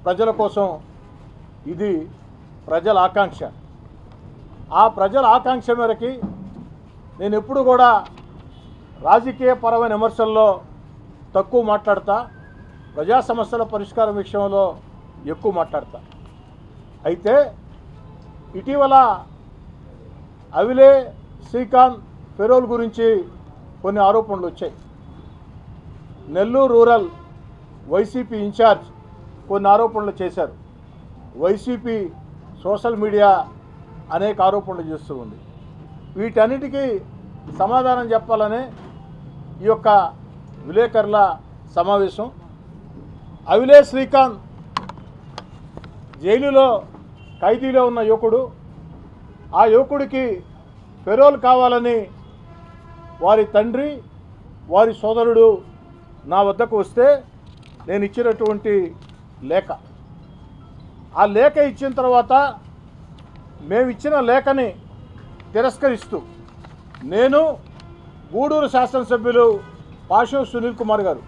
ప్రజల కోసం ఇది ప్రజల ఆకాంక్ష. ఆ ప్రజల ఆకాంక్ష మేరకి నేను ఎప్పుడు కూడా రాజకీయపరమైన విమర్శల్లో తక్కువ మాట్లాడతా, ప్రజా సమస్యల పరిష్కారం విషయంలో ఎక్కువ మాట్లాడతా. అయితే ఇటీవల అవిలే శ్రీకాంత్ ఫెరోల్ గురించి కొన్ని ఆరోపణలు వచ్చాయి. నెల్లూరు రూరల్ వైసీపీ ఇన్ఛార్జ్ కొన్ని ఆరోపణలు చేశారు. వైసీపీ సోషల్ మీడియా అనేక ఆరోపణలు చేస్తూ ఉంది. వీటన్నిటికీ సమాధానం చెప్పాలనే ఈ యొక్క విలేకరుల సమావేశం. అవిలే శ్రీకాంత్ జైలులో ఖైదీలో ఉన్న యువకుడు. ఆ యువకుడికి ఫెరోల్ కావాలని వారి తండ్రి, వారి సోదరుడు నా వద్దకు వస్తే నేను ఇచ్చినటువంటి లేఖ, ఆ లేఖ ఇచ్చిన తర్వాత మేము ఇచ్చిన లేఖని తిరస్కరిస్తూ నేను గూడూరు శాసనసభ్యులు పాషం సునీల్ కుమార్ గారు,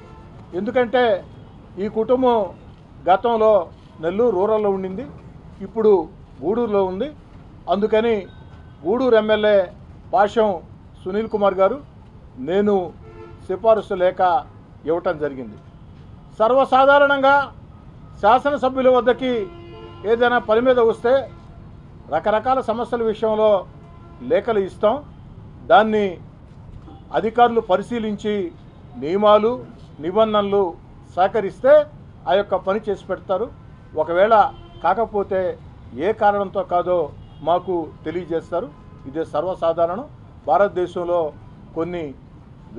ఎందుకంటే ఈ కుటుంబం గతంలో నెల్లూరు రూరల్లో ఉండింది, ఇప్పుడు గూడూరులో ఉంది, అందుకని గూడూరు ఎమ్మెల్యే పాషం సునీల్ కుమార్ గారు నేను సిఫారసు లేఖ ఇవ్వటం జరిగింది. సర్వసాధారణంగా శాసనసభ్యుల వద్దకి ఏదైనా పని మీద వస్తే రకరకాల సమస్యల విషయంలో లేఖలు ఇస్తాం. దాన్ని అధికారులు పరిశీలించి నియమాలు నిబంధనలు సహకరిస్తే ఆ యొక్క పని చేసి పెడతారు. ఒకవేళ కాకపోతే ఏ కారణంతో కాదో మాకు తెలియజేస్తారు. ఇదే సర్వసాధారణం. భారతదేశంలో కొన్ని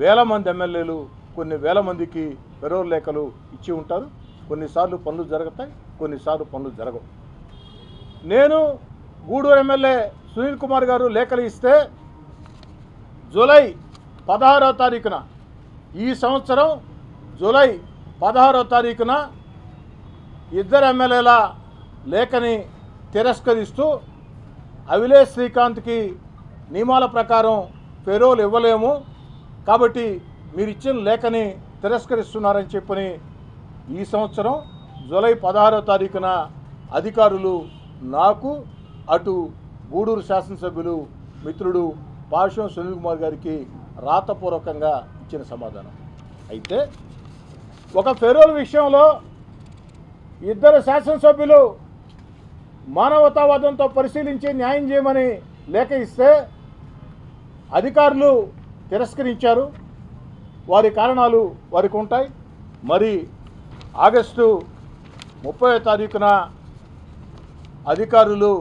వేల మంది ఎమ్మెల్యేలు కొన్ని వేల మందికి ఫెరోల్ లేఖలు ఇచ్చి ఉంటారు. కొన్నిసార్లు పనులు జరుగుతాయి, కొన్నిసార్లు పనులు జరగవు. నేను గూడూరు ఎమ్మెల్యే సునీల్ కుమార్ గారు లేఖలు ఇస్తే జూలై 16వ తారీఖున, ఈ సంవత్సరం జూలై 16వ తారీఖున ఇద్దరు ఎమ్మెల్యేల లేఖని తిరస్కరిస్తూ అవిలే శ్రీకాంత్కి నియమాల ప్రకారం ఫెరోల్ ఇవ్వలేము, కాబట్టి మీరు ఇచ్చిన లేఖని తిరస్కరిస్తున్నారని చెప్పని ఈ సంవత్సరం జూలై 16వ తారీఖున అధికారులు నాకు, అటు గూడూరు శాసనసభ్యులు మిత్రుడు పాషం సునీల్ కుమార్ గారికి రాతపూర్వకంగా ఇచ్చిన సమాధానం. అయితే ఒక ఫెరోల్ విషయంలో ఇద్దరు శాసనసభ్యులు మానవతావాదంతో పరిశీలించి న్యాయం చేయమని లేఖ ఇస్తే అధికారులు తిరస్కరించారు. వారి కారణాలు వారికి ఉంటాయి. మరి ఆగస్టు 30వ తారీఖున అధికారులు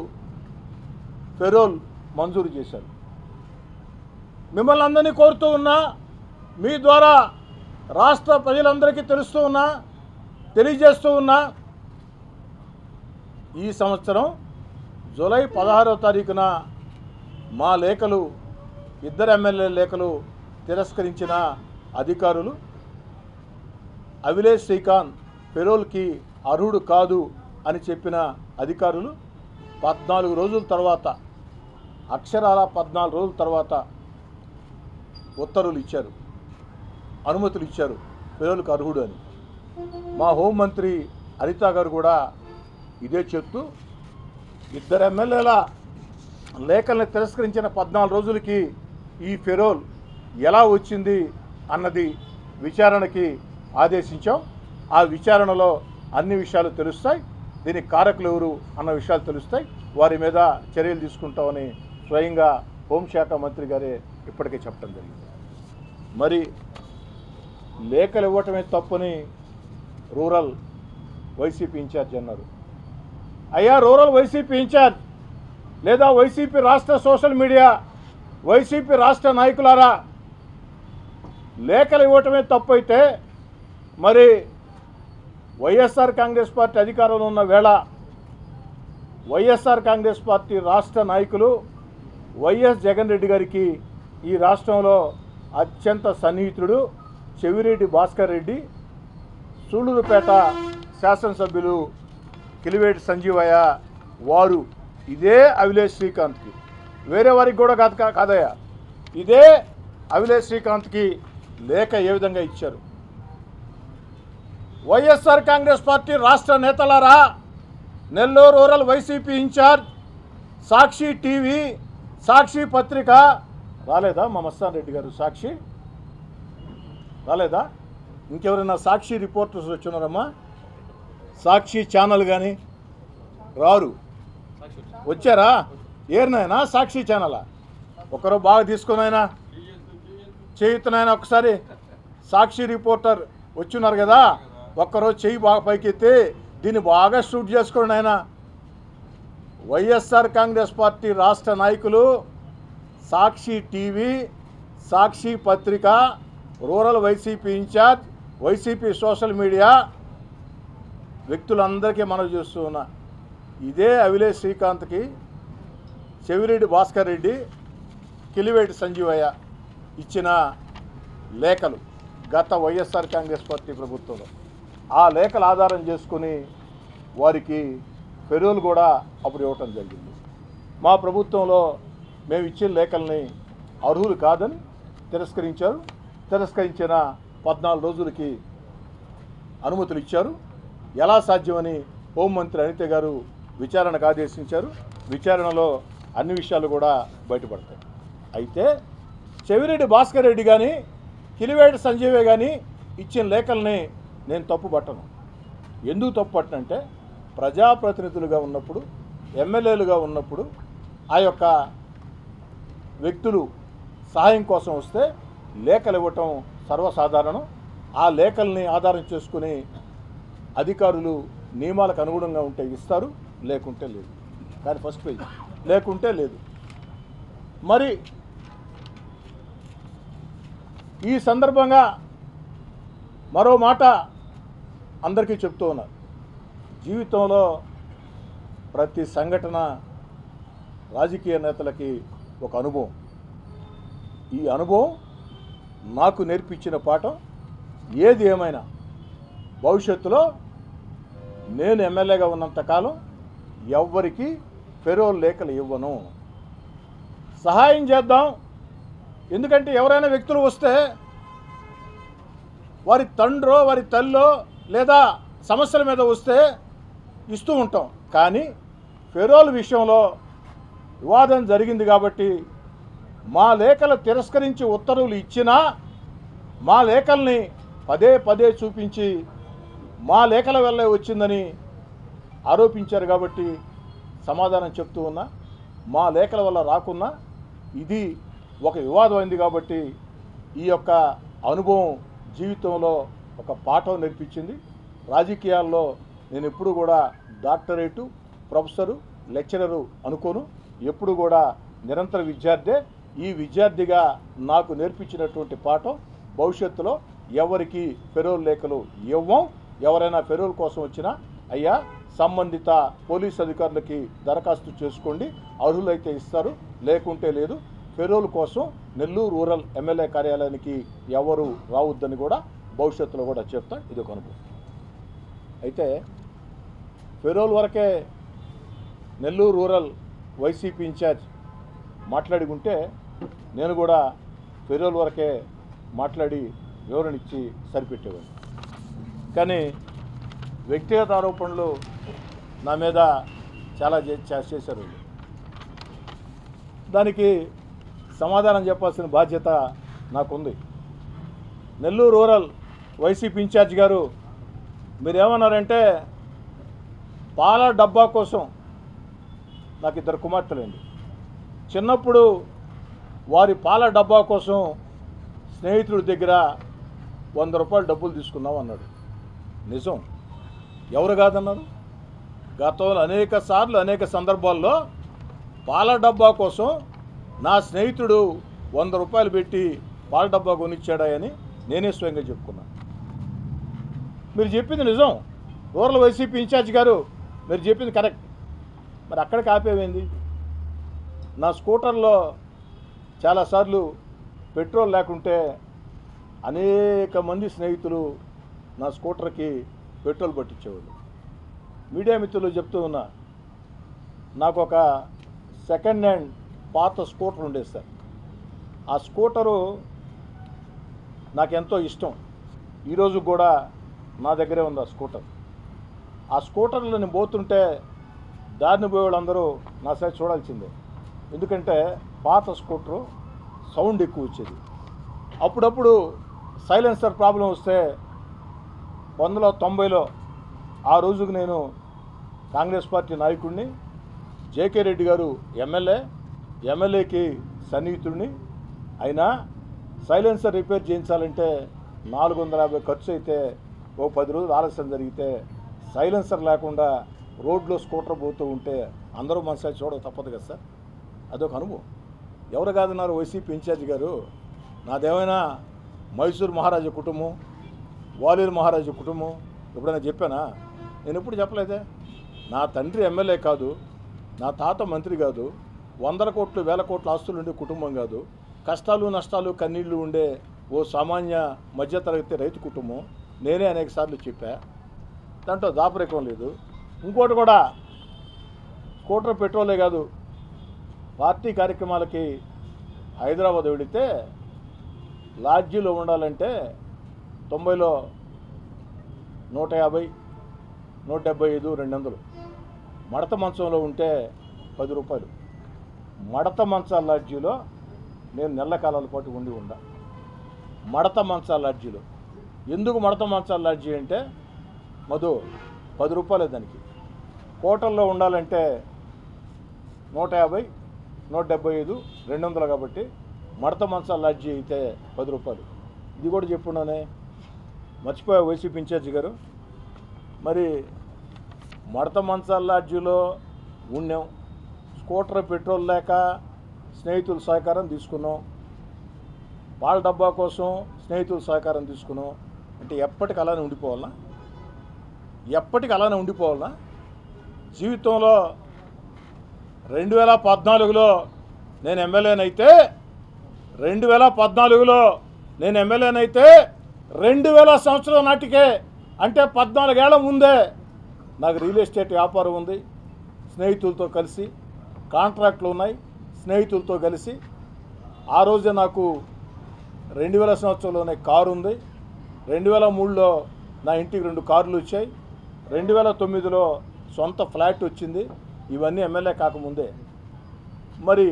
ఫెరోల్ మంజూరు చేశారు. మిమ్మల్ని అందరినీ కోరుతూ ఉన్నా, మీ ద్వారా రాష్ట్ర ప్రజలందరికీ తెలియజేస్తూ ఉన్నా, ఈ సంవత్సరం జూలై 16వ తారీఖున మా లేఖలు, ఇద్దరు ఎమ్మెల్యే లేఖలు తిరస్కరించిన అధికారులు అవిలే శ్రీకాంత్ ఫెరోల్కి అర్హుడు కాదు అని చెప్పిన అధికారులు 14 రోజుల తర్వాత, అక్షరాల 14 రోజుల తర్వాత ఉత్తర్వులు ఇచ్చారు, అనుమతులు ఇచ్చారు ఫెరోల్కి అర్హుడు అని. మా హోంమంత్రి అనిత గారు కూడా ఇదే చెప్తూ ఇద్దరు ఎమ్మెల్యేల లేఖల్ని తిరస్కరించిన 14 రోజులకి ఈ ఫెరోల్ ఎలా వచ్చింది అన్నది విచారణకి ఆదేశించాం. ఆ విచారణలో అన్ని విషయాలు తెలుస్తాయి. దీనికి కారకులు ఎవరు అన్న విషయాలు తెలుస్తాయి. వారి మీద చర్యలు తీసుకుంటామని స్వయంగా హోంశాఖ మంత్రి గారే ఇప్పటికే చెప్పడం జరిగింది. మరి లేఖలు ఇవ్వటమే తప్పని రూరల్ వైసీపీ ఇన్ఛార్జ్ అన్నారు. అయ్యా, రూరల్ వైసీపీ ఇన్ఛార్జ్ లేదా వైసీపీ రాష్ట్ర సోషల్ మీడియా, వైసీపీ రాష్ట్ర నాయకులారా, లేఖలు ఇవ్వటమే తప్పు అయితే మరి వైఎస్ఆర్ కాంగ్రెస్ పార్టీ అధికారంలో ఉన్న వేళ వైఎస్ఆర్ కాంగ్రెస్ పార్టీ రాష్ట్ర నాయకులు వైఎస్ జగన్ రెడ్డి గారికి ఈ రాష్ట్రంలో అత్యంత సన్నిహితుడు చెవిరెడ్డి భాస్కర్ రెడ్డి, సూళ్లూరుపేట శాసనసభ్యులు కిలివేటి సంజీవయ్య, వారు ఇదే అవిలే శ్రీకాంత్కి, వేరే వారికి కూడా కాదయ్యా, ఇదే అవిలే శ్రీకాంత్కి లేఖ ఏ విధంగా ఇచ్చారు. వైఎస్ఆర్ కాంగ్రెస్ పార్టీ రాష్ట్ర నేతలారా, నెల్లూరు రూరల్ వైసీపీ ఇన్ఛార్జ్, సాక్షి టీవీ, సాక్షి పత్రిక రాలేదా? మా మస్తాన్ రెడ్డి గారు సాక్షి రాలేదా? ఇంకెవరైనా సాక్షి రిపోర్టర్స్ వచ్చినారమ్మా? సాక్షి ఛానల్ కానీ రారు, వచ్చారా? ఏరినైనా సాక్షి ఛానలా? ఒకరు బాగా తీసుకునైనా చేయుతున్నాయన ఒకసారి సాక్షి రిపోర్టర్ వచ్చున్నారు కదా, ఒక్కరోజు చెయ్యి బాగా పైకెత్తి దీన్ని బాగా షూట్ చేసుకోండి ఆయన. వైఎస్ఆర్ కాంగ్రెస్ పార్టీ రాష్ట్ర నాయకులు, సాక్షి టీవీ, సాక్షి పత్రిక, rural YCP incharge, YCP social media వ్యక్తులందరికీ మనం చూస్తూ ఉన్నా, ఇదే అవిలేష్ శ్రీకాంత్కి, చెవిరెడ్డి భాస్కర్ రెడ్డి, కిలివేటి సంజీవయ్య ఇచ్చిన లేఖలు గత వైఎస్ఆర్ కాంగ్రెస్ పార్టీ ప్రభుత్వంలో, ఆ లేఖలు ఆధారం చేసుకుని వారికి పెరోల్ కూడా అప్పుడు ఇవ్వటం జరిగింది. మా ప్రభుత్వంలో మేము ఇచ్చిన లేఖల్ని అర్హులు కాదని తిరస్కరించారు. తిరస్కరించిన 14 రోజులకి అనుమతులు ఇచ్చారు. ఎలా సాధ్యమని హోంమంత్రి అనిత గారు విచారణకు ఆదేశించారు. విచారణలో అన్ని విషయాలు కూడా బయటపడతాయి. అయితే చెవిరెడ్డి భాస్కర్ రెడ్డి కానీ, కిలివేటి సంజీవే కానీ ఇచ్చిన లేఖల్ని నేను తప్పు పట్టను. ఎందుకు తప్పు పట్టనంటే, ప్రజాప్రతినిధులుగా ఉన్నప్పుడు, ఎమ్మెల్యేలుగా ఉన్నప్పుడు ఆ యొక్క వ్యక్తులు సహాయం కోసం వస్తే లేఖలు ఇవ్వటం సర్వసాధారణం. ఆ లేఖల్ని ఆధారం చేసుకుని అధికారులు నియమాలకు అనుగుణంగా ఉంటే ఇస్తారు, లేకుంటే లేదు. కానీ ఫస్ట్ పేజ్ లేకుంటే లేదు. మరి ఈ సందర్భంగా మరో మాట అందరికీ చెప్తూ ఉన్నారు. జీవితంలో ప్రతి సంఘటన రాజకీయ నేతలకి ఒక అనుభవం. ఈ అనుభవం నాకు నేర్పించిన పాఠం, ఏది ఏమైనా భవిష్యత్తులో నేను ఎమ్మెల్యేగా ఉన్నంతకాలం ఎవ్వరికి పెరోల్ లేఖలు ఇవ్వను. సహాయం చేద్దాం. ఎందుకంటే ఎవరైనా వ్యక్తులు వస్తే వారి తండ్రో వారి తల్లో లేదా సమస్యల మీద వస్తే ఇస్తూ ఉంటాం. కానీ పెరోల్ విషయంలో వివాదం జరిగింది కాబట్టి మా లేఖలు తిరస్కరించి ఉత్తర్వులు ఇచ్చినా మా లేఖల్ని పదే పదే చూపించి మా లేఖల వల్లే వచ్చిందని ఆరోపించారు కాబట్టి సమాధానం చెప్తూ ఉన్నా. మా లేఖల వల్ల రాకున్నా ఇది ఒక వివాదం అయింది కాబట్టి ఈ యొక్క అనుభవం జీవితంలో ఒక పాఠం నేర్పించింది. రాజకీయాల్లో నేను ఎప్పుడు కూడా డాక్టరేటు, ప్రొఫెసరు, లెక్చరరు అనుకోను. ఎప్పుడు కూడా నిరంతర విద్యార్థే. ఈ విద్యార్థిగా నాకు నేర్పించినటువంటి పాఠం, భవిష్యత్తులో ఎవరికి పెరోల్ లేఖలు ఇవ్వం. ఎవరైనా పెరోల్ కోసం వచ్చినా అయ్యా సంబంధిత పోలీస్ అధికారులకి దరఖాస్తు చేసుకోండి, అర్హులైతే ఇస్తారు, లేకుంటే లేదు. పెరోల్ కోసం నెల్లూరు రూరల్ ఎమ్మెల్యే కార్యాలయానికి ఎవరు రావద్దని కూడా భవిష్యత్తులో కూడా చెప్తా. ఇది ఒక అనుభవం. అయితే పెరోల్ వరకే నెల్లూరు రూరల్ వైసీపీ ఇన్ఛార్జ్ మాట్లాడుకుంటే నేను కూడా పెరోల్ వరకే మాట్లాడి వివరణ ఇచ్చి సరిపెట్టేవాడిని. కానీ వ్యక్తిగత ఆరోపణలు నా మీద చాలా చేశారు. దానికి సమాధానం చెప్పాల్సిన బాధ్యత నాకుంది. నెల్లూరు రూరల్ వైసీపీ ఇన్ఛార్జ్ గారు మీరేమన్నారంటే, పాల డబ్బా కోసం, నాకు 2 కుమార్తెలండి, చిన్నప్పుడు వారి పాల డబ్బా కోసం స్నేహితుడి దగ్గర 100 రూపాయలు డబ్బులు తీసుకున్నాం అన్నాడు. నిజం. ఎవరు కాదన్నారు? గతంలో అనేక సార్లు అనేక సందర్భాల్లో పాల డబ్బా కోసం నా స్నేహితుడు 100 రూపాయలు పెట్టి పాల డబ్బా కొనిచ్చాడని నేనే స్వయంగా చెప్పుకున్నాను. మీరు చెప్పింది నిజం. రూరల్ వైసీపీ ఇన్ఛార్జ్ గారు మీరు చెప్పింది కరెక్ట్. మరి అక్కడికి ఆపేమైంది? నా స్కూటర్లో చాలాసార్లు పెట్రోల్ లేకుంటే అనేక మంది స్నేహితులు నా స్కూటర్కి పెట్రోల్ పట్టించేవాళ్ళు. మీడియా మిత్రులు చెప్తూ ఉన్నా, నాకు ఒక సెకండ్ హ్యాండ్ పాత స్కూటర్ ఉండేది సార్. ఆ స్కూటరు నాకెంతో ఇష్టం. ఈరోజు కూడా నా దగ్గరే ఉంది ఆ స్కూటర్. ఆ స్కూటర్లో నేను పోతుంటే దారిని పోయే వాళ్ళందరూ నా సైడ్ చూడాల్సిందే. ఎందుకంటే పాత స్కూటరు సౌండ్ ఎక్కువ వచ్చేది. అప్పుడప్పుడు సైలెన్సర్ ప్రాబ్లం వస్తే 1990లో ఆ రోజుకు నేను కాంగ్రెస్ పార్టీ నాయకుడిని, జేకే రెడ్డి గారు ఎమ్మెల్యేకి సన్నిహితుడిని. అయినా సైలెన్సర్ రిపేర్ చేయించాలంటే 450 ఖర్చు అయితే, ఓ 10 రోజులు ఆలస్యం జరిగితే సైలెన్సర్ లేకుండా రోడ్లో స్కూటర్ పోతూ ఉంటే అందరూ మన సైడ్ చూడక తప్పదు కదా సార్. అదొక అనుభవం. ఎవరు కాదన్నారు వైసీపీ ఇన్ఛార్జి గారు. నాదేమైనా మైసూర్ మహారాజా కుటుంబం, గ్వాలియర్ మహారాజా కుటుంబం ఎప్పుడైనా చెప్పానా? నేను ఎప్పుడు చెప్పలేదే. నా తండ్రి ఎమ్మెల్యే కాదు, నా తాత మంత్రి కాదు, 100 కోట్లు 1000 కోట్ల ఆస్తులు ఉండే కుటుంబం కాదు, కష్టాలు నష్టాలు కన్నీళ్లు ఉండే ఓ సామాన్య మధ్యతరగతి రైతు కుటుంబం. నేనే అనేక సార్లు చెప్పా, దాంట్లో దాపరికం లేదు. ఇంకోటి కూడా, స్కూటర్ పెట్రోలే కాదు, పార్టీ కార్యక్రమాలకి హైదరాబాద్ వెళితే లాడ్జీలో ఉండాలంటే 90లో 150, 175, 200. మడత మంచంలో ఉంటే 10 రూపాయలు. మడత మంచాల లాడ్జీలో నేను నెల కాలాల పాటు ఉండా. మడత మంచాల లాడ్జీలో. ఎందుకు మడత మంచాల లాడ్జీ అంటే మధు 10 రూపాయలు దానికి. హోటల్లో ఉండాలంటే 150, 175, 200 కాబట్టి మడత మంచాల లాడ్జీ అయితే 10 రూపాయలు. ఇది కూడా చెప్పున్నానే, మర్చిపోయా వైసీపీ ఇన్ఛార్జి గారు. మరి మడత మంచాల లాడ్జీలో ఉన్నాం, స్కూటర్ పెట్రోల్ లేక స్నేహితుల సహకారం తీసుకున్నాం, పాల డబ్బా కోసం స్నేహితుల సహకారం తీసుకున్నాం. అంటే ఎప్పటికి అలానే ఉండిపోవాలనా? ఎప్పటికి అలానే ఉండిపోవాలనా? జీవితంలో 2014లో నేను ఎమ్మెల్యేనైతే 2000 సంవత్సరం నాటికే, అంటే 14 ఏళ్ల ముందే నాకు రియల్ ఎస్టేట్ వ్యాపారం ఉంది. స్నేహితులతో కలిసి కాంట్రాక్ట్లు ఉన్నాయి, స్నేహితులతో కలిసి. ఆ రోజే నాకు 2000 సంవత్సరంలోనే కారు ఉంది. 2003లో నా ఇంటికి 2 కార్లు వచ్చాయి. 2009లో సొంత ఫ్లాట్ వచ్చింది. ఇవన్నీ ఎమ్మెల్యే కాకముందే. మరి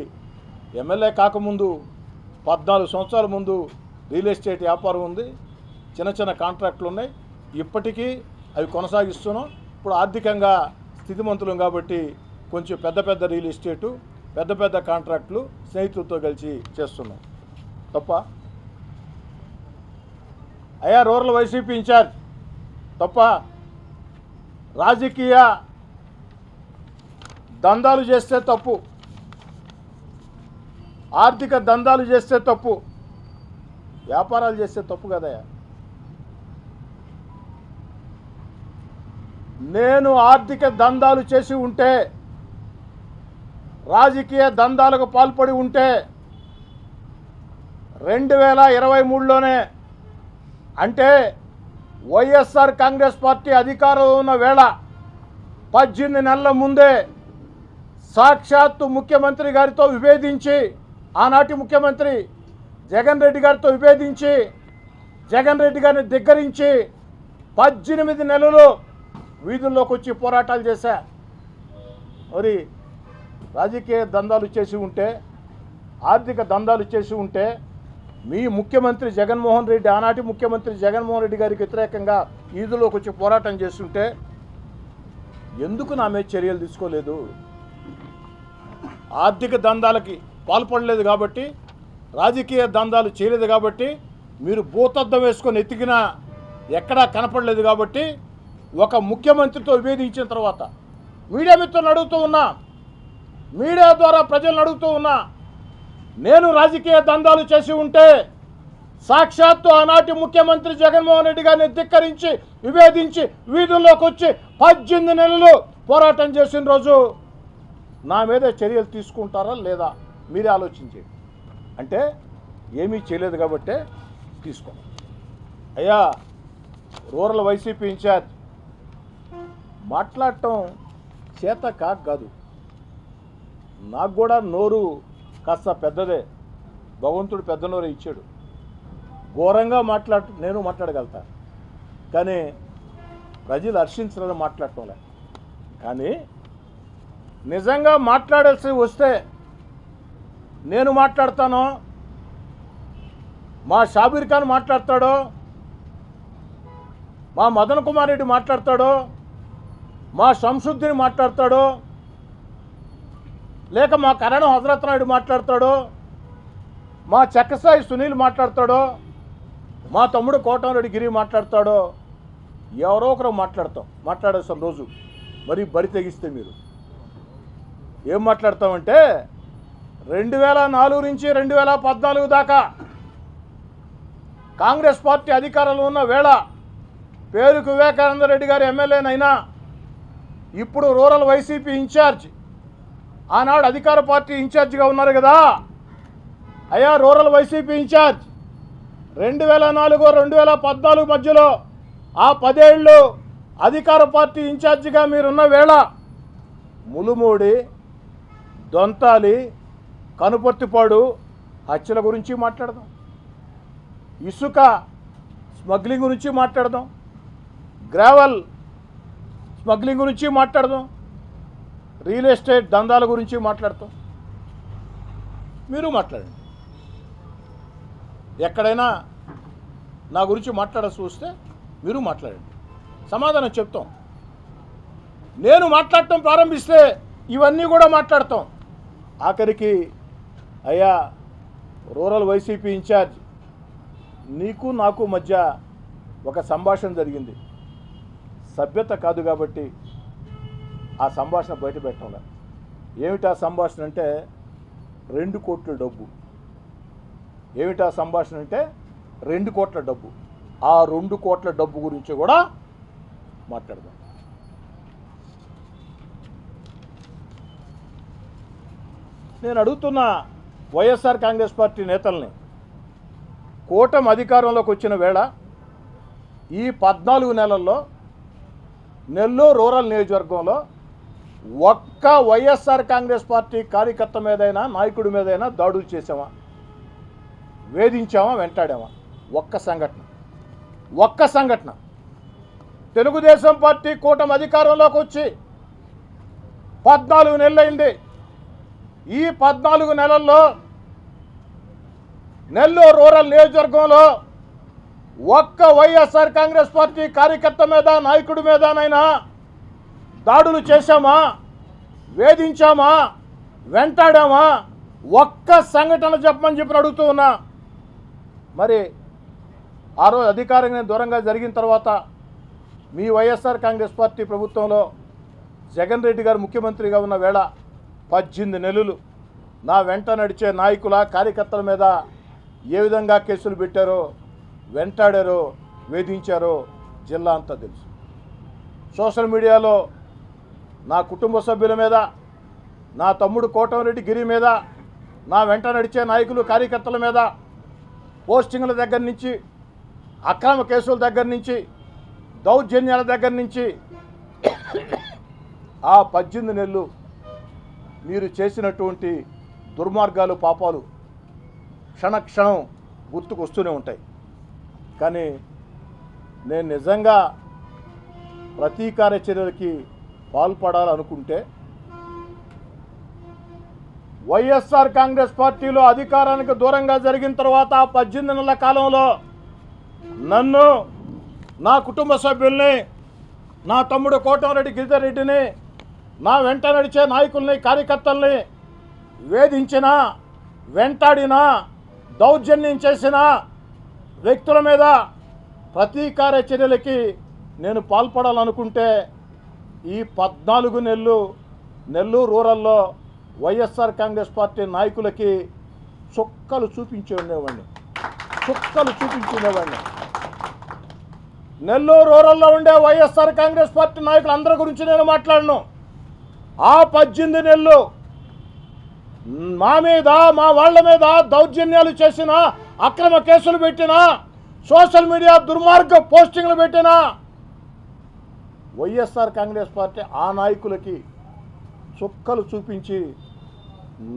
ఎమ్మెల్యే కాకముందు 14 సంవత్సరాల ముందు రియల్ ఎస్టేట్ వ్యాపారం ఉంది, చిన్న చిన్న కాంట్రాక్ట్లు ఉన్నాయి. ఇప్పటికీ అవి కొనసాగిస్తున్నాం. ఇప్పుడు ఆర్థికంగా స్థితిమంతులం కాబట్టి కొంచెం పెద్ద రియల్ ఎస్టేటు, పెద్ద కాంట్రాక్టులు స్నేహితులతో కలిసి చేస్తున్నాం. తప్ప అయ్యా రూరల్ వైసీపీ ఇన్ఛార్జ్ తప్ప? రాజకీయ దందాలు చేస్తే తప్పు, ఆర్థిక దందాలు చేస్తే తప్పు, వ్యాపారాలు చేస్తే తప్పు కదయ్యా. నేను ఆర్థిక దందాలు చేసి ఉంటే, రాజకీయ దందాలకు పాల్పడి ఉంటే 2023లోనే, అంటే వైఎస్ఆర్ కాంగ్రెస్ పార్టీ అధికారంలో ఉన్న వేళ 18 నెలల ముందే సాక్షాత్తు ముఖ్యమంత్రి గారితో విభేదించి, ఆనాటి ముఖ్యమంత్రి జగన్ రెడ్డి గారితో విభేదించి, జగన్ రెడ్డి గారిని ధిక్కరించి 18 నెలలు వీధుల్లోకి వచ్చి పోరాటాలు చేశా. మరి రాజకీయ దందాలు చేసి ఉంటే, ఆర్థిక దందాలు చేసి ఉంటే, మీ ముఖ్యమంత్రి జగన్మోహన్ రెడ్డి, ఆనాటి ముఖ్యమంత్రి జగన్మోహన్ రెడ్డి గారికి వ్యతిరేకంగా వీధుల్లోకి వచ్చి పోరాటం చేస్తుంటే ఎందుకు నా మీద చర్యలు తీసుకోలేదు? ఆర్థిక దందాలకి పాల్పడలేదు కాబట్టి, రాజకీయ దందాలు చేయలేదు కాబట్టి, మీరు భూతద్దం వేసుకొని ఎతికినా ఎక్కడా కనపడలేదు కాబట్టి, ఒక ముఖ్యమంత్రితో విభేదించిన తర్వాత మీడియా మిత్రులను అడుగుతూ ఉన్నా, మీడియా ద్వారా ప్రజలను అడుగుతూ ఉన్నా, నేను రాజకీయ దందాలు చేసి ఉంటే సాక్షాత్తు ఆనాటి ముఖ్యమంత్రి జగన్మోహన్ రెడ్డి గారిని ధిక్కరించి విభేదించి వీధుల్లోకి వచ్చి 18 నెలలు పోరాటం చేసిన రోజు నా మీద చర్యలు తీసుకుంటారా లేదా మీరే ఆలోచించండి. అంటే ఏమీ చేయలేదు కాబట్టే తీసుకో. అయ్యా రూరల్ వైసీపీ ఇన్ఛార్జ్, మాట్లాడటం చేత కాదు. నాకు కూడా నోరు కాస్త పెద్దదే, భగవంతుడు పెద్ద నోరు ఇచ్చాడు. ఘోరంగా నేను మాట్లాడగలుగుతా. కానీ ప్రజలు హర్షించాలని మాట్లాడటం లేదు. కానీ నిజంగా మాట్లాడాల్సి వస్తే నేను మాట్లాడతాను, మా షాబీర్ ఖాన్ మాట్లాడతాడో, మా మదన్ కుమార్ రెడ్డి మాట్లాడతాడో, మా శంసుద్దీన్ మాట్లాడతాడో, లేక మా కరణం హజరత్ నాయుడు మాట్లాడతాడో, మా చక్కసాయి సునీల్ మాట్లాడతాడో, మా తమ్ముడు కోటంరెడ్డి గిరి మాట్లాడతాడో, ఎవరో ఒకరు మాట్లాడాల్సిన రోజు మరి బరి తెగిస్తే మీరు ఏం మాట్లాడతామంటే 2004 నుంచి 2014 దాకా కాంగ్రెస్ పార్టీ అధికారంలో ఉన్న వేళ పేరుకు వివేకానంద రెడ్డి గారు ఎమ్మెల్యేనైనా ఇప్పుడు రూరల్ వైసీపీ ఇన్ఛార్జ్, ఆనాడు అధికార పార్టీ ఇన్ఛార్జిగా ఉన్నారు కదా అయ్యా, రూరల్ వైసీపీ ఇన్ఛార్జ్ 2004-2014 మధ్యలో ఆ 10 ఏళ్ళు అధికార పార్టీ ఇన్ఛార్జిగా మీరున్న వేళ ములుమూడి, దొంతాలి, కనుపర్తిపాడు హత్యల గురించి మాట్లాడదాం, ఇసుక స్మగ్లింగ్ గురించి మాట్లాడదాం, గ్రావెల్ స్మగ్లింగ్ గురించి మాట్లాడదాం, రియల్ ఎస్టేట్ దందాల గురించి మాట్లాడతాం. మీరు మాట్లాడండి. ఎక్కడైనా నా గురించి మాట్లాడాల్సి వస్తే మీరు మాట్లాడండి, సమాధానం చెప్తాం. నేను మాట్లాడటం ప్రారంభిస్తే ఇవన్నీ కూడా మాట్లాడతాం. ఆఖరికి అయ్యా రూరల్ వైసీపీ ఇన్ఛార్జ్, నీకు నాకు మధ్య ఒక సంభాషణ జరిగింది, సభ్యత కాదు కాబట్టి ఆ సంభాషణ బయట పెట్టంలా. ఏమిటా సంభాషణ అంటే 2 కోట్ల డబ్బు. ఏమిటా సంభాషణ అంటే 2 కోట్ల డబ్బు. ఆ 2 కోట్ల డబ్బు గురించి కూడా మాట్లాడదాం. నేను అడుగుతున్న వైఎస్ఆర్ కాంగ్రెస్ పార్టీ నేతల్ని, కూటమి అధికారంలోకి వచ్చిన వేళ ఈ 14 నెలల్లో నెల్లూరు రూరల్ నియోజకవర్గంలో ఒక్క వైఎస్ఆర్ కాంగ్రెస్ పార్టీ కార్యకర్త మీదైనా నాయకుడి మీదైనా దాడులు చేసామా, వేధించామా, వెంటాడామా? ఒక్క సంఘటన. తెలుగుదేశం పార్టీ కూటమి అధికారంలోకి వచ్చి 14 నెలలైంది. ఈ 14 నెలల్లో నెల్లూరు రూరల్ నియోజకవర్గంలో ఒక్క వైఎస్ఆర్ కాంగ్రెస్ పార్టీ కార్యకర్త మీద, నాయకుడి మీదనైనా దాడులు చేశామా, వేధించామా, వెంటాడామా? ఒక్క సంఘటన చెప్పమని అడుగుతూ ఉన్నా. మరి ఆ రోజు అధికారంగా దూరంగా జరిగిన తర్వాత మీ వైఎస్ఆర్ కాంగ్రెస్ పార్టీ ప్రభుత్వంలో జగన్ రెడ్డి గారు ముఖ్యమంత్రిగా ఉన్న వేళ 18 నెలలు నా వెంట నడిచే నాయకుల, కార్యకర్తల మీద ఏ విధంగా కేసులు పెట్టారో, వెంటాడారో, వేధించారో జిల్లా అంతా తెలుసు. సోషల్ మీడియాలో నా కుటుంబ సభ్యుల మీద, నా తమ్ముడు కోటంరెడ్డి గిరి మీద, నా వెంట నడిచే నాయకులు, కార్యకర్తల మీద పోస్టింగ్ల దగ్గర నుంచి, అక్రమ కేసుల దగ్గర నుంచి, దౌర్జన్యాల దగ్గర నుంచి ఆ 18 నెలలు మీరు చేసినటువంటి దుర్మార్గాలు, పాపాలు క్షణక్షణం గుర్తుకు వస్తూనే ఉంటాయి. కానీ నేను నిజంగా ప్రతీకార చర్యలకి పాల్పడాలనుకుంటే వైఎస్ఆర్ కాంగ్రెస్ పార్టీలో అధికారానికి దూరంగా జరిగిన తర్వాత 18 నెలల కాలంలో నన్ను, నా కుటుంబ సభ్యుల్ని, నా తమ్ముడు కోటంరెడ్డి గిరిధర్ రెడ్డిని, నా వెంట నడిచే నాయకుల్ని, కార్యకర్తల్ని వేధించిన, వెంటాడిన, దౌర్జన్యం చేసిన వ్యక్తుల మీద ప్రతీకార చర్యలకి నేను పాల్పడాలనుకుంటే ఈ 14 నెలలు నెల్లూరు రూరల్లో వైఎస్ఆర్ కాంగ్రెస్ పార్టీ నాయకులకి చుక్కలు చూపించి ఉండేవాడిని. నెల్లూరు రూరల్లో ఉండే వైఎస్ఆర్ కాంగ్రెస్ పార్టీ నాయకులు అందరి గురించి నేను మాట్లాడను. ఆ 18 నెలలు మా మీద, మా వాళ్ళ మీద దౌర్జన్యాలు చేసిన, అక్రమ కేసులు పెట్టిన, సోషల్ మీడియా దుర్మార్గ పోస్టింగ్లు పెట్టిన వైఎస్ఆర్ కాంగ్రెస్ పార్టీ ఆ నాయకులకి చుక్కలు చూపించి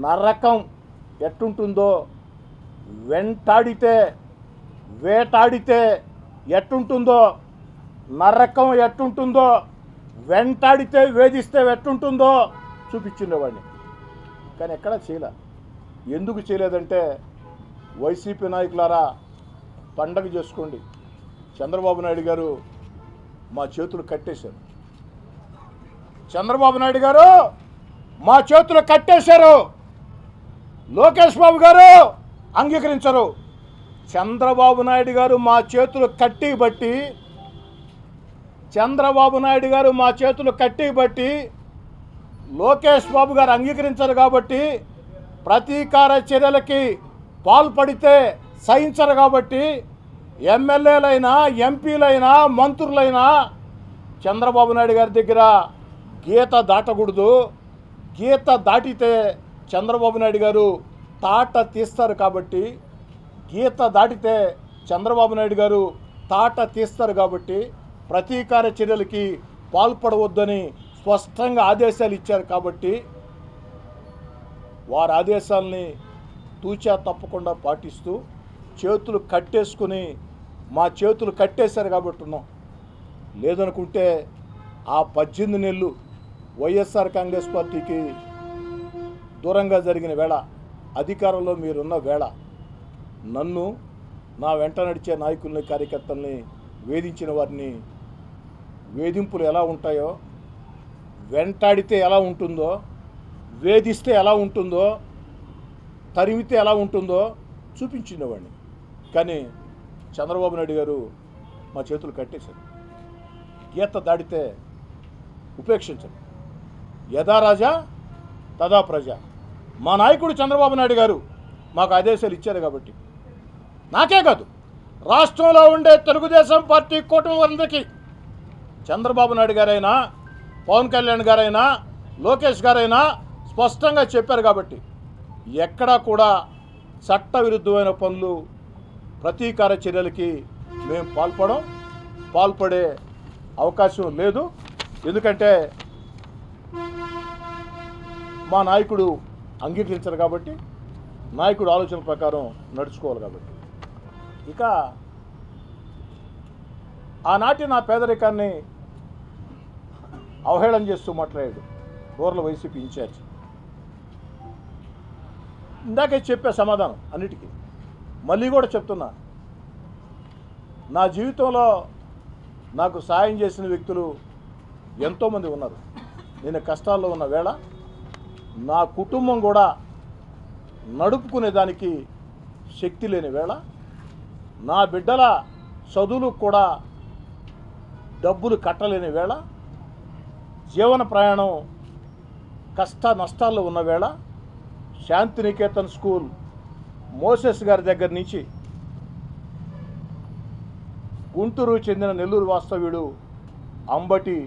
నరకం ఎట్టుంటుందో, వెంటాడితే, వేటాడితే ఎట్టుంటుందో నరకం ఎట్టుంటుందో, వెంటాడితే వేధిస్తే ఎట్టుంటుందో చూపించిండేవాడిని. కానీ ఎక్కడా చేయలే. ఎందుకు చేయలేదంటే, వైసీపీ నాయకులారా పండగ చేసుకోండి, చంద్రబాబు నాయుడు గారు మా చేతులు కట్టేశారు, చంద్రబాబు నాయుడు గారు మా చేతులు కట్టేశారు, లోకేష్ బాబు గారు అంగీకరించరు. చంద్రబాబు నాయుడు గారు మా చేతులు కట్టి బట్టి, చంద్రబాబు నాయుడు గారు మా చేతులు కట్టి బట్టి లోకేష్ బాబు గారు అంగీకరించరు కాబట్టి, ప్రతీకార చర్యలకి పాల్పడితే సహించరు కాబట్టి, ఎమ్మెల్యేలైనా ఎంపీలైనా మంత్రులైనా చంద్రబాబు నాయుడు గారి దగ్గర గీత దాటకూడదు. గీత దాటితే చంద్రబాబు నాయుడు గారు తాట తీస్తారు కాబట్టి, గీత దాటితే చంద్రబాబు నాయుడు గారు తాట తీస్తారు కాబట్టి ప్రతీకార చర్యలకి పాల్పడవద్దని స్పష్టంగా ఆదేశాలు ఇచ్చారు. కాబట్టి వారి ఆదేశాలని తూచా తప్పకుండా పాటిస్తూ చేతులు కట్టేసుకుని మా చేతులు కట్టేశారు కాబట్టి ఉన్నాం. లేదనుకుంటే ఆ 18 నెలలు వైఎస్ఆర్ కాంగ్రెస్ పార్టీకి దూరంగా జరిగిన వేళ, అధికారంలో మీరున్న వేళ, నన్ను నా వెంట నడిచే నాయకుల్ని కార్యకర్తల్ని వేధించిన వారిని, వేధింపులు ఎలా ఉంటాయో, వెంటాడితే ఎలా ఉంటుందో, వేధిస్తే ఎలా ఉంటుందో, తరిమితే ఎలా ఉంటుందో చూపించినవాడిని. కానీ చంద్రబాబు నాయుడు గారు మా చేతులు కట్టేశారు. గీత దాడితే ఉపేక్షించరు. యథా రాజా తదా ప్రజ. మా నాయకుడు చంద్రబాబు నాయుడు గారు మాకు ఆదేశాలు ఇచ్చారు కాబట్టి, నాకే కాదు రాష్ట్రంలో ఉండే తెలుగుదేశం పార్టీ కూటమి వాళ్ళకి, చంద్రబాబు నాయుడు గారైనా, పవన్ కళ్యాణ్ గారైనా, లోకేష్ గారైనా స్పష్టంగా చెప్పారు కాబట్టి ఎక్కడా కూడా చట్టవిరుద్ధమైన పనులు, ప్రతీకార చర్యలకి మేము పాల్పడే అవకాశం లేదు. ఎందుకంటే మా నాయకుడు అంగీకరించరు కాబట్టి, నాయకుడు ఆలోచన ప్రకారం నడుచుకోవాలి కాబట్టి. ఇక ఆనాటి నా పేదరికాన్ని అవహేళన చేస్తూ మాట్లాడాడు రూరల్ వైసీపీ ఇన్ఛార్జ్. ఇందాకే చెప్పే సమాధానం అన్నిటికీ మళ్ళీ కూడా చెప్తున్నా. నా జీవితంలో నాకు సాయం చేసిన వ్యక్తులు ఎంతోమంది ఉన్నారు. నేను కష్టాల్లో ఉన్న వేళ నా కుటుంబం కూడా నడుపుకునేదానికి శక్తి లేని వేళ, నా బిడ్డల చదువులు కూడా డబ్బులు కట్టలేని వేళ, జీవన ప్రయాణం కష్ట నష్టాల్లో ఉన్న వేళ, శాంతినికేతన్ స్కూల్ మోసెస్ గారి దగ్గర నుంచి గుంటూరు చెందిన నెల్లూరు వాస్తవ్యుడు అంబటి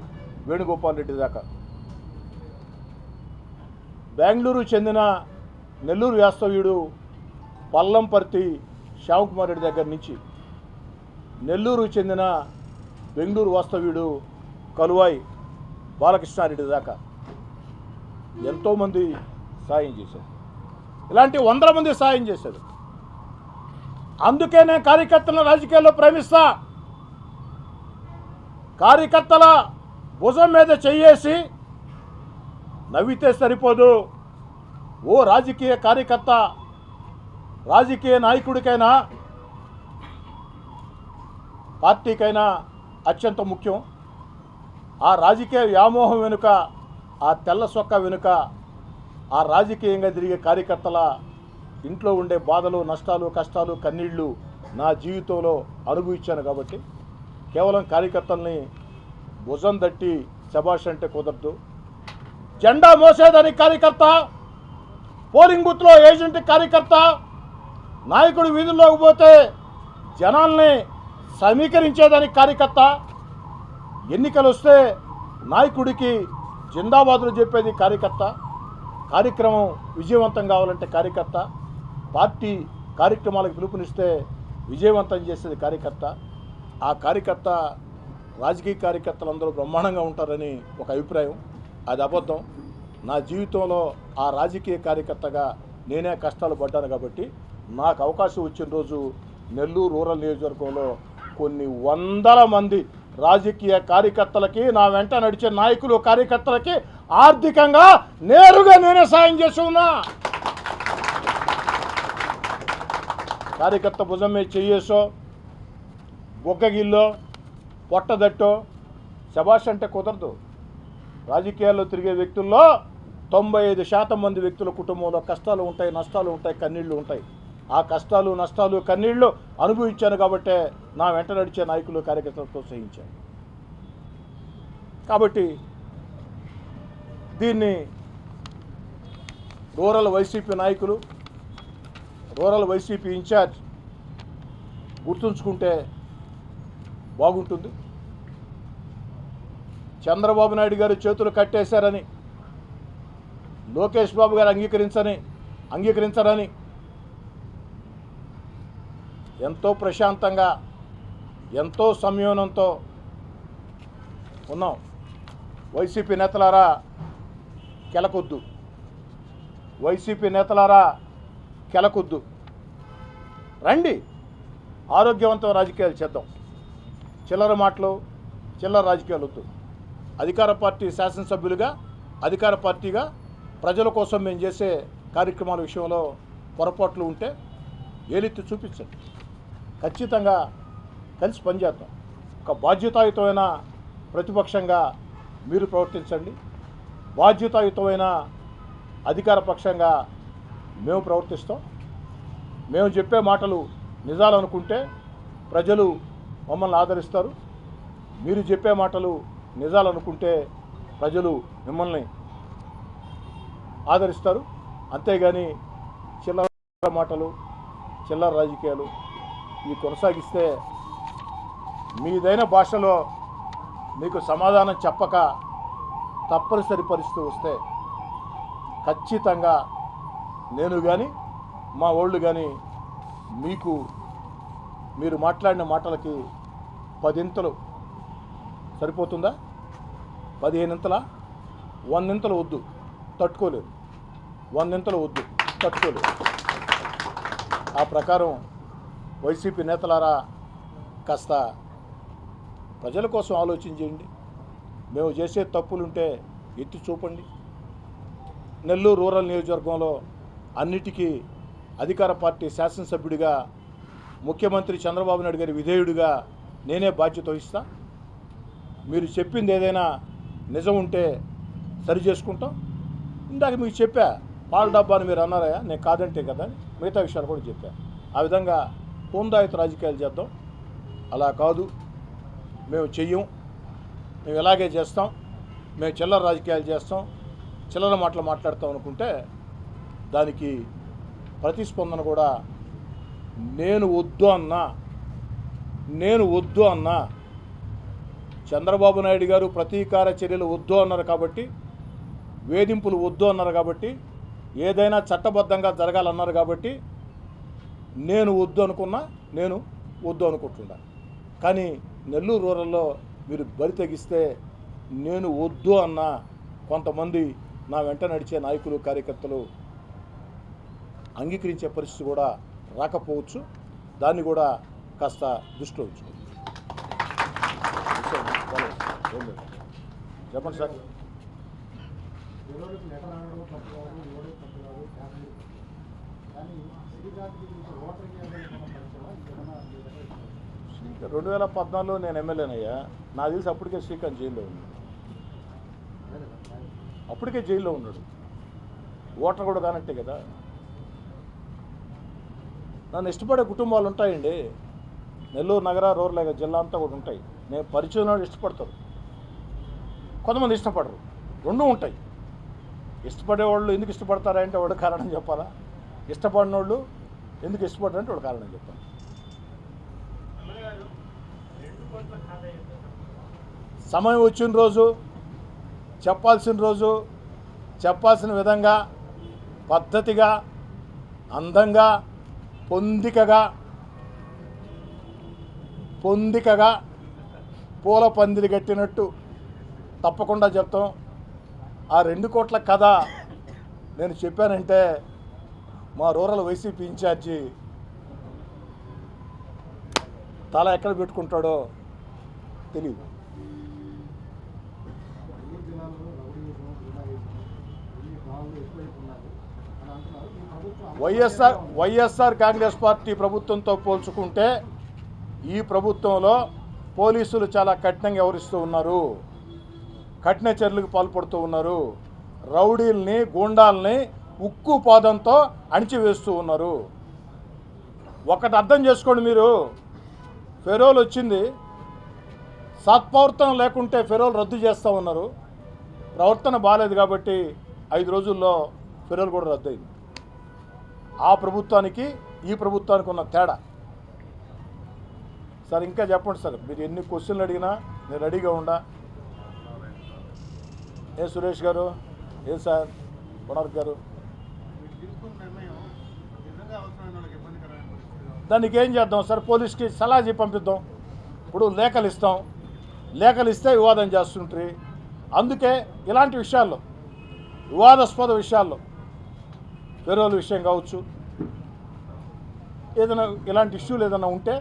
వేణుగోపాల్ రెడ్డి దాకా, బెంగళూరు చెందిన నెల్లూరు వాస్తవ్యుడు పల్లంపర్తి శ్యామకుమార్ రెడ్డి దగ్గర నుంచి, నెల్లూరు చెందిన బెంగళూరు వాస్తవ్యుడు కలువాయి బాలకృష్ణారెడ్డి దాకా ఎంతోమంది సాయం చేశారు. ఇలాంటి 100 మంది సాయం చేశారు. అందుకే నేను కార్యకర్తలను రాజకీయాల్లో ప్రేమిస్తా. కార్యకర్తల భుజం మీద చెయ్యేసి నవ్వితే సరిపోదు. ఓ రాజకీయ కార్యకర్త, రాజకీయ నాయకుడికైనా పార్టీకైనా అత్యంత ముఖ్యం ఆ రాజకీయ వ్యామోహం వెనుక, ఆ తెల్ల సొక్క వెనుక, ఆ రాజకీయంగా తిరిగే కార్యకర్తల ఇంట్లో ఉండే బాధలు, నష్టాలు, కష్టాలు, కన్నీళ్లు నా జీవితంలో అనుభవించాను. కాబట్టి కేవలం కార్యకర్తల్ని భుజం తట్టి శభాష్ అంటే కుదరదు. జెండా మోసేదానికి కార్యకర్త, పోలింగ్ బూత్లో ఏజెంట్ కార్యకర్త, నాయకుడు వీధుల్లోకి పోతే జనాల్ని సమీకరించేదానికి కార్యకర్త, ఎన్నికలు వస్తే నాయకుడికి జిందాబాదులు చెప్పేది కార్యకర్త, కార్యక్రమం విజయవంతం కావాలంటే కార్యకర్త, పార్టీ కార్యక్రమాలకు పిలుపునిస్తే విజయవంతం చేసేది కార్యకర్త. ఆ కార్యకర్త, రాజకీయ కార్యకర్తలందరూ బ్రహ్మాండంగా ఉంటారని ఒక అభిప్రాయం. అది అబద్ధం. నా జీవితంలో ఆ రాజకీయ కార్యకర్తగా నేనే కష్టాలు పడ్డాను. కాబట్టి నాకు అవకాశం వచ్చిన రోజు నెల్లూరు రూరల్ నియోజకవర్గంలో కొన్ని 100 మంది రాజకీయ కార్యకర్తలకి, నా వెంట నడిచే నాయకులు కార్యకర్తలకి ఆర్థికంగా నేరుగా నేనే సాయం చేసి ఉన్నా. కార్యకర్త భుజం మీద చెయ్యేసో, బొగ్గగిల్లో, పొట్టదట్టో శబాష్ అంటే కుదరదు. రాజకీయాల్లో తిరిగే వ్యక్తుల్లో 95% మంది వ్యక్తుల కుటుంబంలో కష్టాలు ఉంటాయి, నష్టాలు ఉంటాయి, కన్నీళ్లు ఉంటాయి. ఆ కష్టాలు, నష్టాలు, కన్నీళ్లు అనుభవించాను కాబట్టే నా వెంట నడిచే నాయకులు కార్యకర్తలతో సహించాను. కాబట్టి దీన్ని రూరల్ వైసీపీ నాయకులు, రూరల్ వైసీపీ ఇన్ఛార్జ్ గుర్తుంచుకుంటే బాగుంటుంది. చంద్రబాబు నాయుడు గారు చేతులు కట్టేశారని, లోకేష్ బాబు గారు అంగీకరించరని ఎంతో ప్రశాంతంగా, ఎంతో సంయమనంతో ఉన్నాం. వైసీపీ నేతలారా కెలకొద్దు, వైసీపీ నేతలారా కెలకొద్దు. రండి, ఆరోగ్యవంతం రాజకీయాలు చేద్దాం. చిల్లర మాటలు, చిల్లర రాజకీయాలు వద్దు. అధికార పార్టీ శాసనసభ్యులుగా, అధికార పార్టీగా ప్రజల కోసం మేము చేసే కార్యక్రమాల విషయంలో పొరపాట్లు ఉంటే ఏలెత్తి చూపించండి. ఖచ్చితంగా కలిసి పనిచేద్దాం. ఒక బాధ్యతాయుతమైన ప్రతిపక్షంగా మీరు ప్రవర్తించండి, బాధ్యతాయుతమైన అధికార పక్షంగా మేము ప్రవర్తిస్తాం. మేము చెప్పే మాటలు నిజాలు అనుకుంటే ప్రజలు మమ్మల్ని ఆదరిస్తారు. మీరు చెప్పే మాటలు నిజాలు అనుకుంటే ప్రజలు మిమ్మల్ని ఆదరిస్తారు. అంతేగాని చిల్లర మాటలు, చిల్లర రాజకీయాలు ఇవి కొనసాగిస్తే మీదైన భాషలో మీకు సమాధానం చెప్పక తప్పనిసరి పరిస్థితి వస్తే ఖచ్చితంగా నేను కానీ, మా వాళ్ళు కానీ మీకు మీరు మాట్లాడిన మాటలకి 10 సరిపోతుందా? 15 100 వద్దు, తట్టుకోలేదు. 100 వద్దు, తట్టుకోలేదు. ఆ ప్రకారం వైసీపీ నేతలారా కాస్త ప్రజల కోసం ఆలోచించండి. మేము చేసే తప్పులుంటే ఎత్తి చూపండి. నెల్లూరు రూరల్ నియోజకవర్గంలో అన్నిటికీ అధికార పార్టీ శాసనసభ్యుడిగా, ముఖ్యమంత్రి చంద్రబాబు నాయుడు గారి విధేయుడిగా నేనే బాధ్యత వహిస్తా. మీరు చెప్పింది ఏదైనా నిజం ఉంటే సరి చేసుకుంటాం. ఇందాక మీకు చెప్పా, పాల డబ్బాని మీరు అన్నారా, నేను కాదంటే కదా, మిగతా విషయాలు కూడా చెప్పా. ఆ విధంగా హోందాయుత రాజకీయాలు చేద్దాం. అలా కాదు, మేము చెయ్యం, మేము ఇలాగే చేస్తాం, మేము చిల్లర రాజకీయాలు చేస్తాం, చిల్లర మాటలు మాట్లాడతాం అనుకుంటే దానికి ప్రతిస్పందన కూడా నేను వద్దు అన్నా చంద్రబాబు నాయుడు గారు ప్రతీకార చర్యలు వద్దు అన్నారు కాబట్టి, వేధింపులు వద్దు అన్నారు కాబట్టి, ఏదైనా చట్టబద్ధంగా జరగాలన్నారు కాబట్టి నేను వద్దు అనుకుంటున్నా. కానీ నెల్లూరు రూరల్లో మీరు బరి తెగిస్తే నేను వద్దు అన్న కొంతమంది నా వెంట నడిచే నాయకులు, కార్యకర్తలు అంగీకరించే పరిస్థితి కూడా రాకపోవచ్చు. దాన్ని కూడా కాస్త దృష్టిలో ఉంచుకోండి. చెప్పండి సార్. శ్రీకాంత్ 2014లో నేను ఎమ్మెల్యేనయ్యా. నాకు తెలిసి అప్పటికే శ్రీకాంత్ జైల్లో ఉన్నాడు. అప్పటికే జైల్లో ఉన్నాడు. ఓటర్ కూడా కానట్టే కదా. నన్ను ఇష్టపడే కుటుంబాలు ఉంటాయండి. నెల్లూరు నగర, రూరల్ జిల్లా అంతా కూడా ఉంటాయి. నేను పరిచయం ఇష్టపడతారు, కొంతమంది ఇష్టపడరు. రెండూ ఉంటాయి. ఇష్టపడేవాళ్ళు ఎందుకు ఇష్టపడతారంటే వాడు కారణం చెప్పాలా, ఇష్టపడిన వాళ్ళు ఎందుకు ఇష్టపడరంటే వాడు కారణం చెప్పాలి. సమయం వచ్చిన రోజు చెప్పాల్సిన విధంగా, పద్ధతిగా, అందంగా, పొందికగా పూల పందిరి కట్టినట్టు తప్పకుండా చెప్తాం. ఆ 2 కోట్ల కథ నేను చెప్పానంటే మా రూరల్ వైసీపీ ఇన్ఛార్జి తల ఎక్కడ పెట్టుకుంటాడో తెలియదు. వైఎస్ఆర్ కాంగ్రెస్ పార్టీ ప్రభుత్వంతో పోల్చుకుంటే ఈ ప్రభుత్వంలో పోలీసులు చాలా కఠినంగా వ్యవహరిస్తూ ఉన్నారు, కఠిన చర్యలకు పాల్పడుతూ ఉన్నారు, రౌడీల్ని గూండాల్ని ఉక్కు పాదంతో అణిచివేస్తూ ఉన్నారు. ఒకటి అర్థం చేసుకోండి, మీరు ఫెరోల్ వచ్చింది, సత్ప్రవర్తన లేకుంటే ఫెరోల్ రద్దు చేస్తూ ఉన్నారు. ప్రవర్తన బాగాలేదు కాబట్టి 5 రోజుల్లో ఫెరోల్ కూడా రద్దయింది. ఆ ప్రభుత్వానికి ఈ ప్రభుత్వానికి ఉన్న తేడా. సార్ ఇంకా చెప్పండి సార్, మీరు ఎన్ని క్వశ్చన్లు అడిగినా నేను రెడీగా ఉండా. ఏ సురేష్ గారు, ఏ సార్ కొనార్క్ గారు, దానికి ఏం చేద్దాం సార్? పోలీస్కి సలహా చెప్పి పంపిద్దాం. ఇప్పుడు లేఖలు ఇస్తే వివాదం చేస్తుంటారు. అందుకే ఇలాంటి విషయాల్లో, వివాదాస్పద విషయాల్లో, ఫెరోల్ విషయం కావచ్చు, ఏదైనా ఇలాంటి ఇష్యూలు ఏదైనా ఉంటే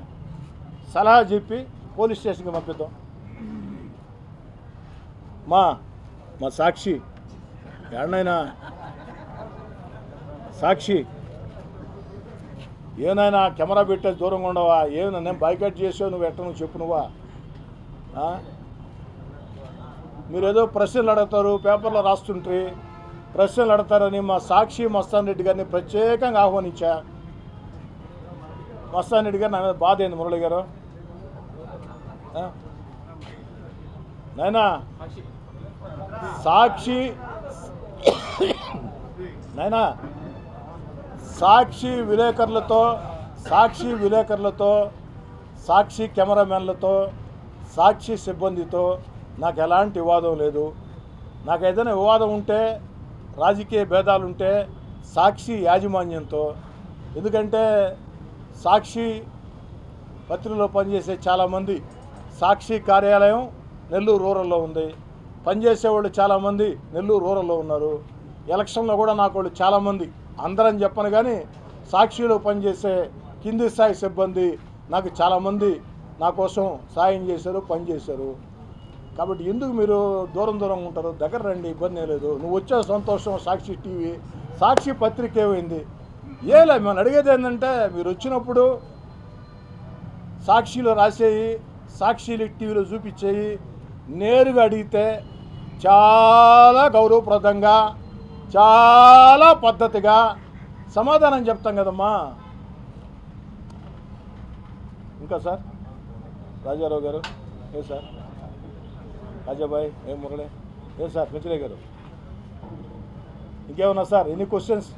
సలహా చెప్పి పోలీస్ స్టేషన్కి పంపిద్దాం. మా సాక్షి ఎన్నైనా సాక్షి ఏనైనా కెమెరా పెట్టేసి దూరంగా ఉండవా? ఏమైనా నేను బాయ్కట్ చేసావు, నువ్వు ఎట్ట నువ్వు చెప్పు. నువ్వా మీరేదో ప్రశ్నలు అడుగుతారు, పేపర్లో రాస్తుంటే ప్రశ్నలు అడతారని మా సాక్షి మస్తాన్ రెడ్డి గారిని ప్రత్యేకంగా ఆహ్వానించా. మస్తాన్ రెడ్డి గారు నా మీద బాధ అయింది. మురళి గారు, నైనా సాక్షి విలేకరులతో, సాక్షి కెమెరామెన్లతో, సాక్షి సిబ్బందితో నాకు ఎలాంటి వివాదం లేదు. నాకు ఏదైనా వివాదం ఉంటే, రాజకీయ భేదాలుంటే సాక్షి యాజమాన్యంతో. ఎందుకంటే సాక్షి పత్రికలో పనిచేసే చాలామంది, సాక్షి కార్యాలయం నెల్లూరు రూరల్లో ఉంది, పనిచేసేవాళ్ళు చాలామంది నెల్లూరు రూరల్లో ఉన్నారు. ఎలక్షన్లో కూడా నాకు వాళ్ళు చాలామంది, అందరని చెప్పను కానీ సాక్షిలో పనిచేసే కింది స్థాయి సిబ్బంది నాకు చాలామంది నా కోసం సాయం చేశారు, పనిచేశారు. కాబట్టి ఎందుకు మీరు దూరంగా ఉంటారు? దగ్గర రండి, ఇబ్బంది ఏం లేదు. నువ్వు వచ్చే సంతోషం. సాక్షి టీవీ, సాక్షి పత్రిక ఏమైంది? ఏలే, మేము అడిగేది ఏంటంటే మీరు వచ్చినప్పుడు సాక్షిలో రాసేయి, సాక్షిలు టీవీలో చూపించేయి, నేరుగా అడిగితే చాలా గౌరవప్రదంగా, చాలా పద్ధతిగా సమాధానం చెప్తాం కదమ్మా. ఇంకా సార్ రాజారావు గారు, ఏ సార్ రాజాబాయ్, ఏ మురళి, ఏ సార్ మిథిలే గారు, ఇంకేమన్నా సార్? Any questions?